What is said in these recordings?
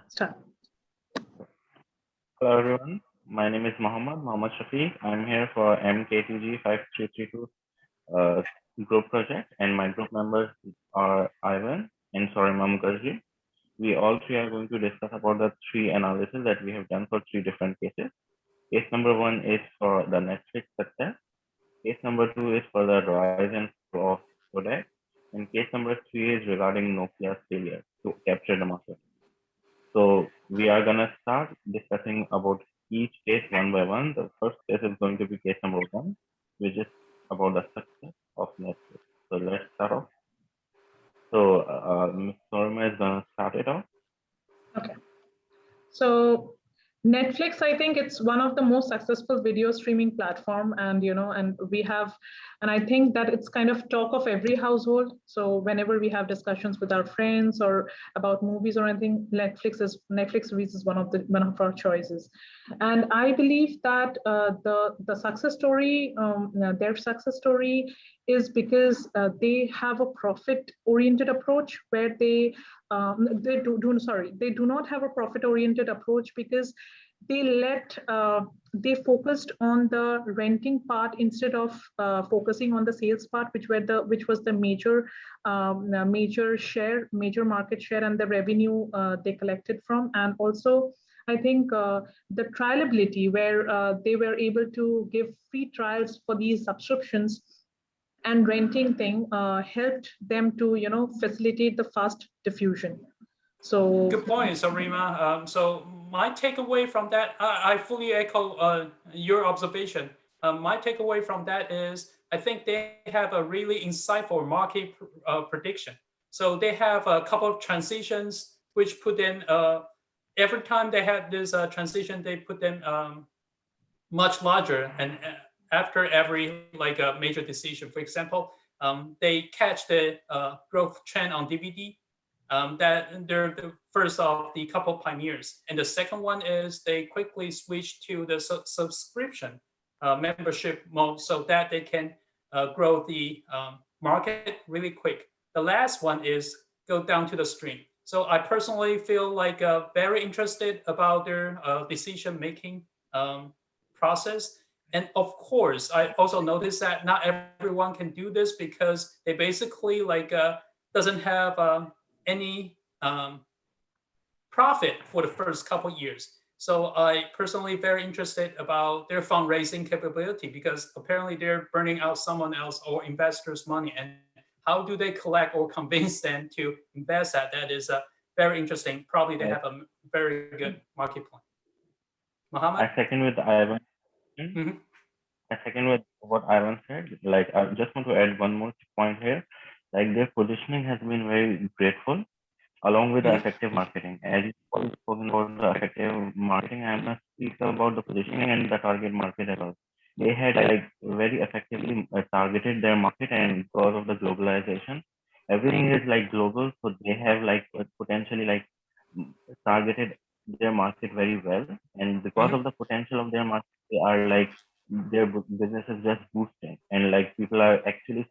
Start. Hello everyone, my name is Mohammed Shafiq. I'm here for MKTG5332 group project, and my group members are Ivan and Sorima Mukherjee. We all three are going to discuss about the three analysis that we have done for three different cases. Case number one is for the Netflix success. Case number two is for the rise and fall of Kodak. And case number three is regarding Nokia's failure to capture the market. So we are gonna start discussing about each case one by one. The first case is going to be case number one, which is about the success of Netflix. So let's start off. So Ms. Norma is gonna start it off. Okay. So Netflix, I think it's one of the most successful video streaming platform, and and I think that it's kind of talk of every household. So whenever we have discussions with our friends or about movies or anything, Netflix is one of our choices. And I believe that the success story, their success story, is because they have a profit-oriented approach where they do not have a profit-oriented approach because they focused on the renting part instead of focusing on the sales part, which was the major market share and the revenue they collected from. And also I think the trialability, where they were able to give free trials for these subscriptions and renting thing, helped them to facilitate the fast diffusion. So good point, Sarima. So my takeaway from that, I fully echo your observation. My takeaway from that is I think they have a really insightful market prediction. So they have a couple of transitions which put in every time they had this transition, they put them much larger, and after every major decision. For example, they catch the growth trend on DVD. That they're the first of the couple pioneers. And the second one is they quickly switch to the subscription membership mode so that they can grow the market really quick. The last one is go down to the stream. So I personally feel very interested about their decision-making process. And of course, I also noticed that not everyone can do this because they basically doesn't have any profit for the first couple years. So I personally very interested about their fundraising capability because apparently they're burning out someone else or investors' money. And how do they collect or convince them to invest that? That is very interesting. Probably they have a very good market plan. Mohammed? I second with Ivan. Mm-hmm. I second with what Ivan said. I just want to add one more point here. Their positioning has been very grateful along with the effective marketing. As you spoken about the effective marketing, I must speak about the positioning and the target market as well. They had very effectively targeted their market, and because of the globalization, everything is global, so they have potentially targeted their market very well, and because of the potential of their market, they are their business is just boosting, and people are actually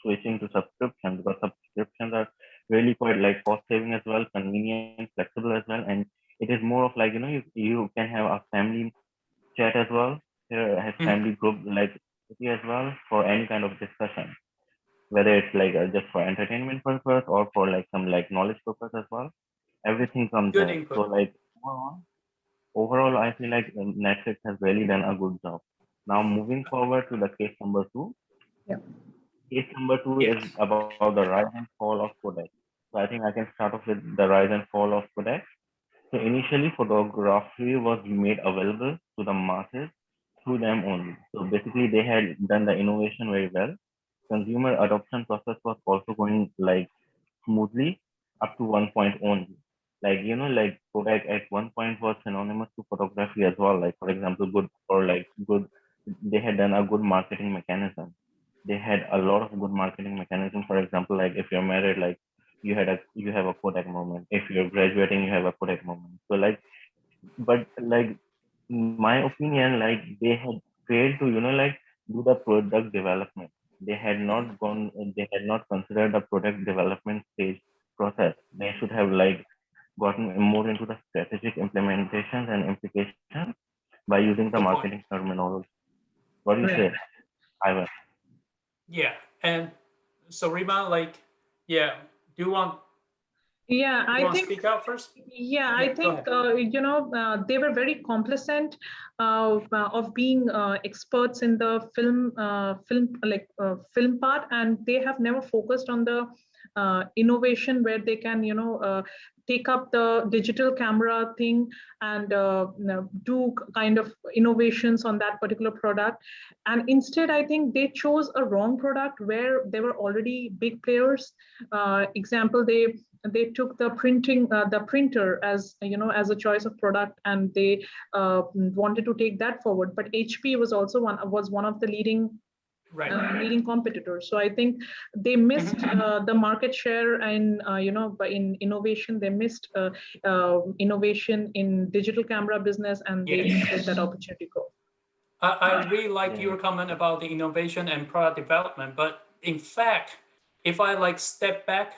switching to subscription because subscriptions are really quite cost saving as well, convenient, flexible as well, and it is more of you can have a family chat as well. Here has family group as well for any kind of discussion, whether it's just for entertainment purpose or for some knowledge purpose as well. Everything comes Good there. input. So overall, I feel Netflix has really done a good job. Now moving forward to the case number two. Yeah. Case number two is about the rise and fall of Kodak. So I think I can start off with the rise and fall of Kodak. So initially, photography was made available to the masses through them only. So basically, they had done the innovation very well. Consumer adoption process was also going smoothly up to one point only. Kodak at one point was synonymous to photography as well. For example, good. They had done a good marketing mechanism. They had a lot of good marketing mechanism. For example, if you're married, you have a Kodak moment. If you're graduating, you have a Kodak moment. So but in my opinion, they had failed to do the product development. They had not gone. They had not considered the product development stage process. They should have gotten more into the strategic implementations and implications by using the Good point. marketing terminology. What do you Right. say, Ivan? Yeah, and so Rima, like, yeah, do you want Yeah, you I want to think speak out first? Yeah, Yeah, I go think ahead. they were very complacent of being experts in the film part, and they have never focused on the innovation where they can take up the digital camera thing and do kind of innovations on that particular product. And instead, I think they chose a wrong product where there were already big players. Example, they took the printer as as a choice of product, and they wanted to take that forward, but HP was one of the Right. leading competitors. So I think they missed the market share, and in innovation they missed innovation in digital camera business, and they didn't Yes. let that opportunity go. I really like Yeah. your comment about the innovation and product development, but in fact, if I like step back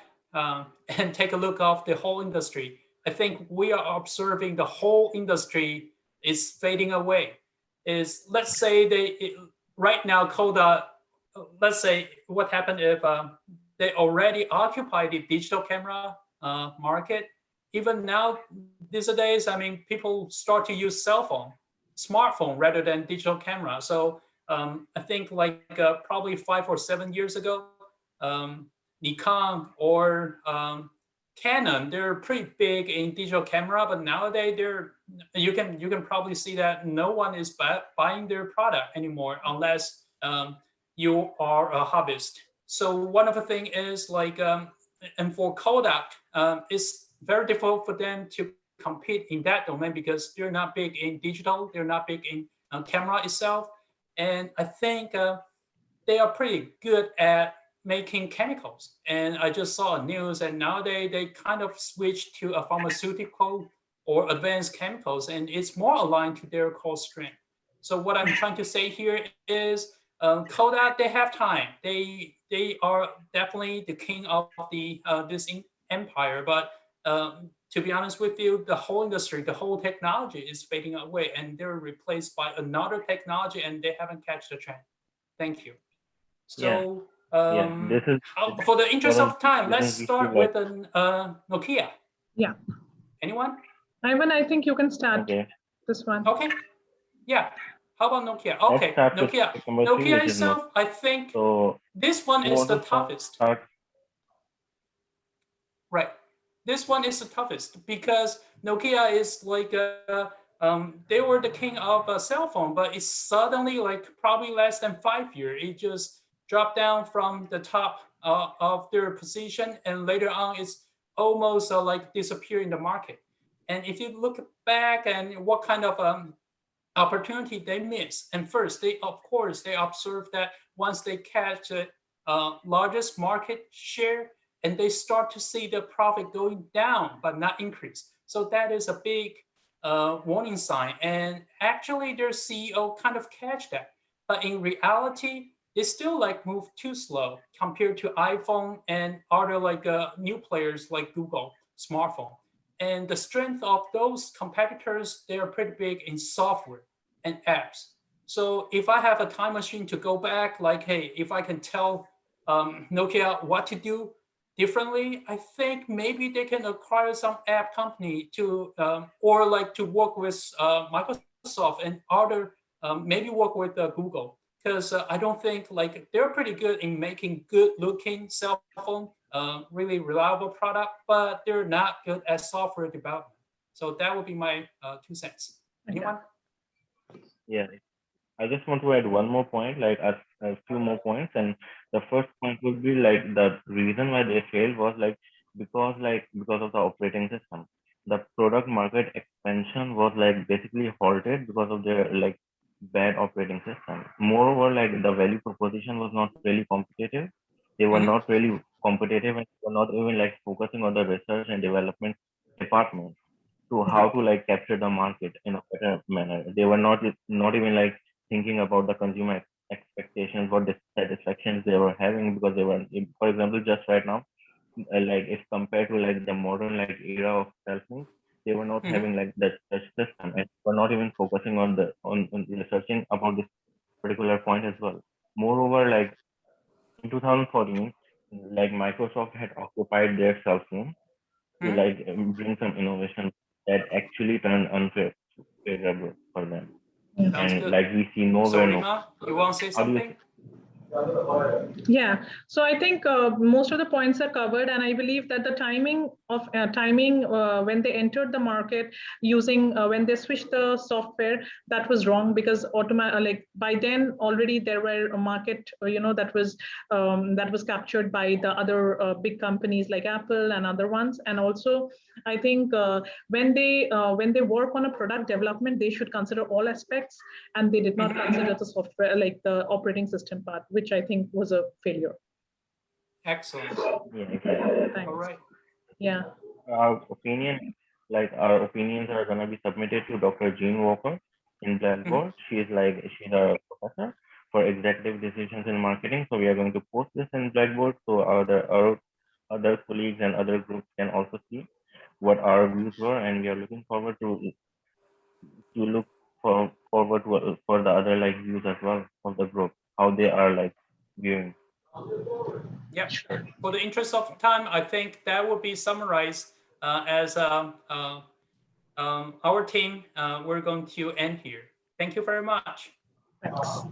and take a look of the whole industry, I think we are observing the whole industry is fading away. Is let's say right now Kodak, let's say what happened if they already occupy the digital camera market. Even now, these days, I mean, people start to use cell phone, smartphone rather than digital camera. So I think like probably 5 or 7 years ago, Nikon or Canon, they're pretty big in digital camera, but nowadays you can probably see that no one is buying their product anymore unless you are a hobbyist. So one of the thing is like, and for Kodak, it's very difficult for them to compete in that domain because they're not big in digital, they're not big in camera itself, and I think they are pretty good at making chemicals. And I just saw news, and nowadays they kind of switched to a pharmaceutical or advanced chemicals, and it's more aligned to their core strength. So what I'm trying to say here is Kodak, they have time. They are definitely the king of the this empire. But to be honest with you, the whole industry, the whole technology is fading away, and they're replaced by another technology, and they haven't catch the trend. Thank you. Yeah. So Yeah. This is for the interest for of time, let's since we see start like with an Nokia. Yeah, Anyone? Ivan, I think you can start okay. this one. Okay. Yeah. How about Nokia? Let's Okay, start with Nokia. topic number 3, Nokia which is no. itself, I think So this one you is want the to toughest. start? Right. This one is the toughest because Nokia is like they were the king of a cell phone, but it's suddenly like probably less than 5 years. It just dropped down from the top of their position, and later on, it's almost like disappear in the market. And if you look back and what kind of opportunity they miss, and first they of course they observe that once they catch the largest market share, and they start to see the profit going down but not increase. So that is a big warning sign. And actually, their CEO kind of catch that. But in reality, they still like move too slow compared to iPhone and other like new players like Google smartphone. And the strength of those competitors, they are pretty big in software and apps. So if I have a time machine to go back, like, hey, if I can tell Nokia what to do differently, I think maybe they can acquire some app company to, or like to work with Microsoft and other, maybe work with Google. Because I don't think like they're pretty good in making good looking cell phone, really reliable product, but they're not good at software development. So that would be my 2 cents. Anyone? Yeah. I just want to add one more point, like a few more points, and the first point would be like the reason why they failed was because of the operating system. The product market expansion was like basically halted because of their like bad operating system. Moreover, like the value proposition was not really competitive. They were not really competitive, and were not even like focusing on the research and development department to how to like capture the market in a better manner. They were not even like thinking about the consumer expectations, what dissatisfactions they were having, because they were, for example, just right now, like if compared to like the modern like era of cell phones, they were not having like that such system, and were not even focusing on the on researching about this particular point as well. Moreover, like in 2014, like Microsoft had occupied their cell phone to like bring some innovation that actually turned unfavorable for them. Sounds And good. like we see So nowhere, Rima, you want to say how do you something? Yeah, so I think most of the points are covered, and I believe that the timing when they entered the market using when they switched the software, that was wrong, because like by then already there were a market that was captured by the other big companies like Apple and other ones. And also I think when they work on a product development, they should consider all aspects, and they did not consider the software, like the operating system part, which I think was a failure. Excellent. Yeah, exactly. Thanks. All right. Yeah. Our opinions are gonna be submitted to Dr. Jean Walker in Blackboard. She's a professor for executive decisions in marketing. So we are going to post this in Blackboard so our other colleagues and other groups can also see what our views were, and we are looking forward to look forward to for the other like views as well of the group, how they are like viewing. Yeah. For the interest of time, I think that would be summarized as our team. We're going to end here. Thank you very much. Thanks.